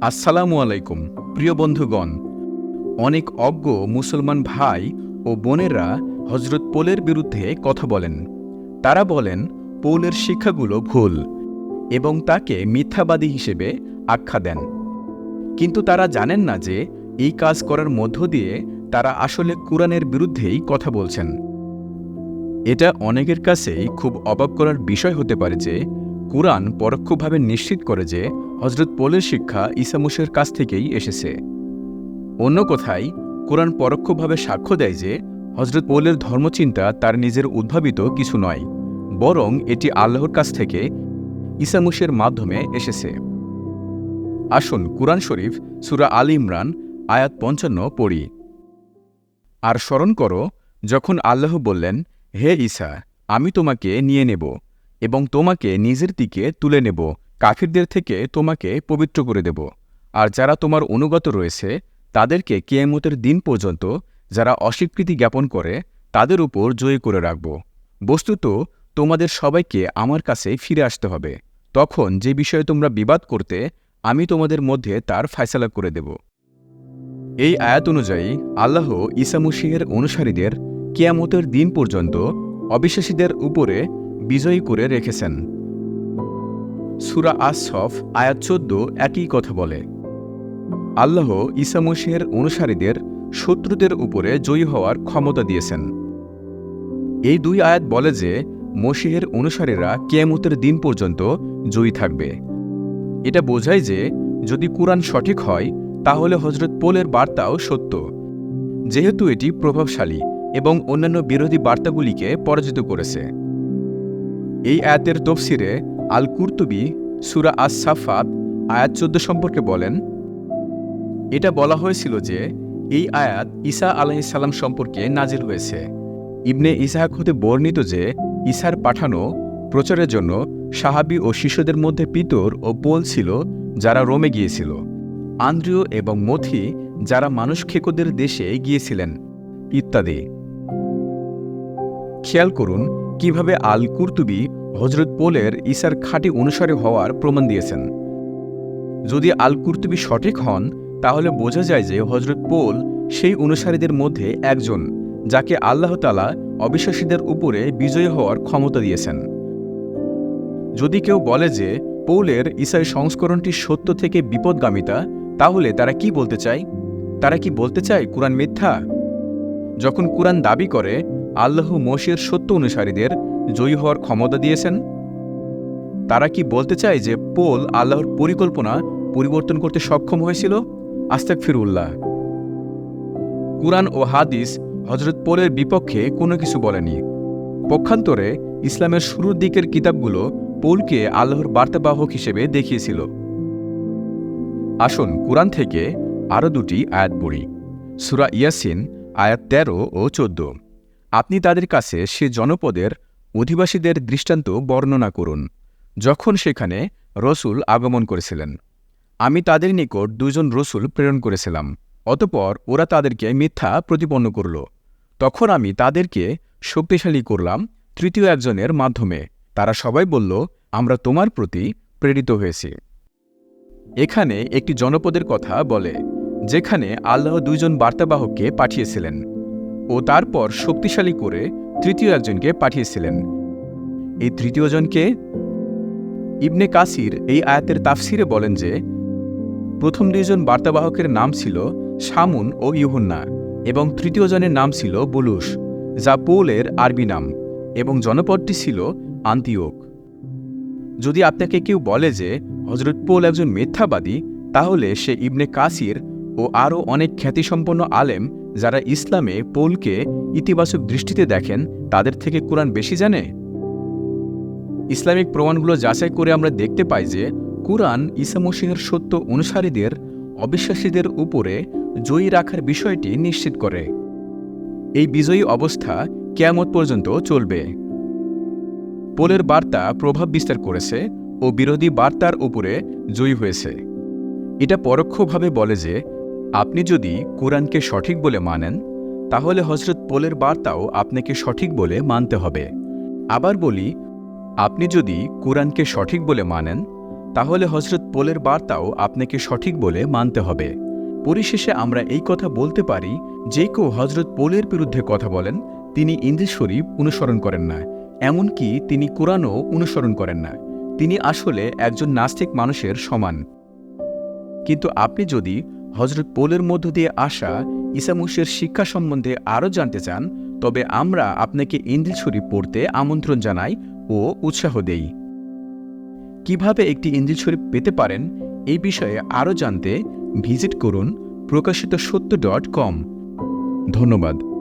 আসসালামু আলাইকুম প্রিয় বন্ধুগণ। অনেক অজ্ঞ মুসলমান ভাই ও বোনেরা হজরত পৌলের বিরুদ্ধে কথা বলেন। তারা বলেন পৌলের শিক্ষাগুলো ভুল এবং তাকে মিথ্যাবাদী হিসেবে আখ্যা দেন। কিন্তু তারা জানেন না যে এই কাজ করার মধ্য দিয়ে তারা আসলে কুরআনের বিরুদ্ধেই কথা বলছেন। এটা অনেকের কাছেই খুব অবাক করার বিষয় হতে পারে যে কুরআন পরোক্ষভাবে নিশ্চিত করে যে হজরত পৌলের শিক্ষা ঈসা মসীহের কাছ থেকেই এসেছে। অন্য কথায় কুরআন পরোক্ষভাবে সাক্ষ্য দেয় যে হজরত পৌলের ধর্মচিন্তা তার নিজের উদ্ভাবিত কিছু নয়, বরং এটি আল্লাহর কাছ থেকে ঈসা মসীহের মাধ্যমে এসেছে। আসুন কুরআন শরীফ সূরা আল ইমরান আয়াত ৫৫ পড়ি। আর স্মরণ করো যখন আল্লাহ বললেন, হে ঈসা, আমি তোমাকে নিয়ে নেব এবং তোমাকে নিজের দিকে তুলে নেব, কাফিরদের থেকে তোমাকে পবিত্র করে দেব, আর যারা তোমার অনুগত রয়েছে তাদেরকে কিয়ামতের দিন পর্যন্ত যারা অস্বীকৃতি জ্ঞাপন করে তাদের উপর জয়ী করে রাখব। বস্তুত তোমাদের সবাইকে আমার কাছে ফিরে আসতে হবে। তখন যে বিষয়ে তোমরা বিবাদ করতে আমি তোমাদের মধ্যে তার ফায়সালা করে দেব। এই আয়াত অনুযায়ী আল্লাহ ঈসা মসীহের অনুসারীদের কিয়ামতের দিন পর্যন্ত অবিশ্বাসীদের উপরে বিজয়ী করে রেখেছেন। সূরা আস-সফ আয়াত ১৪ একই কথা বলে। আল্লাহ ঈসা মসীহের অনুসারীদের শত্রুদের উপরে জয়ী হওয়ার ক্ষমতা দিয়েছেন। এই দুই আয়াত বলে যে মসীহের অনুসারীরা কিয়ামতের দিন পর্যন্ত জয়ী থাকবে। এটা বোঝায় যে যদি কুরআন সঠিক হয় তাহলে হজরত পৌলের বার্তাও সত্য, যেহেতু এটি প্রভাবশালী এবং অন্যান্য বিরোধী বার্তাগুলিকে পরাজিত করেছে। এই আয়াতের তফসিরে আল কুরতুবী সূরা আস-সাফাত আয়াত ১৪ সম্পর্কে বলেন, এটা বলা হয়েছিল যে এই আয়াত ঈসা আলাইহিস সালাম সম্পর্কে নাজিল হয়েছে। ইবনে ইসহাক হতে বর্ণিত যে ঈসার পাঠানো প্রচারের জন্য সাহাবী ও শিষ্যদের মধ্যে পিতর ও পৌল ছিল যারা রোমে গিয়েছিল, আন্দ্রিয় এবং মথি যারা মানুষ খেকোদের দেশে গিয়েছিলেন, ইত্যাদি। খেয়াল করুন কিভাবে আল কুরতুবী হজরত পৌলের ঈসার খাঁটি অনুসারী হওয়ার প্রমাণ দিয়েছেন। যদি আল কুরতুবী সঠিক হন তাহলে বোঝা যায় যে হজরত পৌল সেই অনুসারীদের মধ্যে একজন যাকে আল্লাহ তাআলা অবিশ্বাসীদের উপরে বিজয়ী হওয়ার ক্ষমতা দিয়েছেন। যদি কেউ বলে যে পৌলের ঈসার সংস্করণটি সত্য থেকে বিপদগামিতা, তাহলে তারা কি বলতে চায়? তারা কি বলতে চায় কুরআন মিথ্যা? যখন কুরআন দাবি করে আল্লাহ মসীহের সত্য অনুসারীদের জয়ী হওয়ার ক্ষমতা দিয়েছেন, তারা কি বলতে চায় যে পৌল আল্লাহর পরিকল্পনা পরিবর্তন করতে সক্ষম হয়েছিল? আস্তাগফিরুল্লাহ। কুরআন ও হাদিস হজরত পৌলের বিপক্ষে কোনো কিছু বলেনি। পক্ষান্তরে ইসলামের শুরুর দিকের কিতাবগুলো পৌলকে আল্লাহর বার্তাবাহক হিসেবে দেখিয়েছিল। আসুন কুরআন থেকে আরও দুটি আয়াত পড়ি। সূরা ইয়াসিন আয়াত ১৩ ও ১৪। আপনি তাদের কাছে সে জনপদের অধিবাসীদের দৃষ্টান্ত বর্ণনা করুন যখন সেখানে রসূল আগমন করেছিলেন। আমি তাদের নিকট ২ জন রসূল প্রেরণ করেছিলাম, অতঃপর ওরা তাদেরকে মিথ্যা প্রতিপন্ন করল। তখন আমি তাদেরকে শক্তিশালী করলাম তৃতীয় একজনের মাধ্যমে। তারা সবাই বলল, আমরা তোমার প্রতি প্রেরিত হয়েছি। এখানে একটি জনপদের কথা বলে যেখানে আল্লাহ ২ জন বার্তাবাহককে পাঠিয়েছিলেন ও তারপর শক্তিশালী করে তৃতীয় একজনকে পাঠিয়েছিলেন। এই তৃতীয় জনকে ইবনে কাসির এই আয়াতের তাফসিরে বলেন যে প্রথম ২ জন বার্তাবাহকের নাম ছিল শামুন ও ইউহুন্না এবং তৃতীয় জনের নাম ছিল বুলুস, যা পৌলের আরবি নাম, এবং জনপদটি ছিল আন্তিওক। যদি আপনাকে কেউ বলে যে হজরত পৌল একজন মিথ্যাবাদী, তাহলে সে ইবনে কাসির ও আরও অনেক খ্যাতিসম্পন্ন আলেম যারা ইসলামে পৌলকে ইতিবাচক দৃষ্টিতে দেখেন তাদের থেকে কুরআন বেশি জানে। ইসলামিক প্রমাণগুলো যাচাই করে আমরা দেখতে পাই যে কুরআন ঈসা মসীহের সত্য অনুসারীদের অবিশ্বাসীদের উপরে জয়ী রাখার বিষয়টি নিশ্চিত করে। এই বিজয়ী অবস্থা কিয়ামত পর্যন্ত চলবে। পৌলের বার্তা প্রভাব বিস্তার করেছে ও বিরোধী বার্তার উপরে জয়ী হয়েছে। এটা পরোক্ষভাবে বলে যে আপনি যদি কুরআনকে সঠিক বলে মানেন তাহলে হজরত পৌলের বার্তাও আপনাকে সঠিক বলে মানতে হবে। আবার বলি, আপনি যদি কুরআনকে সঠিক বলে মানেন তাহলে হজরত পোলের বার্তাও আপনাকে সঠিক বলে মানতে হবে। পরিশেষে আমরা এই কথা বলতে পারি, যে কেউ হজরত পোলের বিরুদ্ধে কথা বলেন তিনি ইনজিল শরীফ অনুসরণ করেন না, এমনকি তিনি কোরআনও অনুসরণ করেন না। তিনি আসলে একজন নাস্তিক মানুষের সমান। কিন্তু আপনি যদি হজরত পোলের মধ্য দিয়ে আসা ঈসা মসীহের শিক্ষা সম্বন্ধে আরও জানতে চান, তবে আমরা আপনাকে ইনজিল শরীফ পড়তে আমন্ত্রণ জানাই ও উৎসাহ দেই। কিভাবে একটি ইনজিল শরীফ পেতে পারেন এই বিষয়ে আরও জানতে ভিজিট করুন প্রকাশিতসত্য.com। ধন্যবাদ।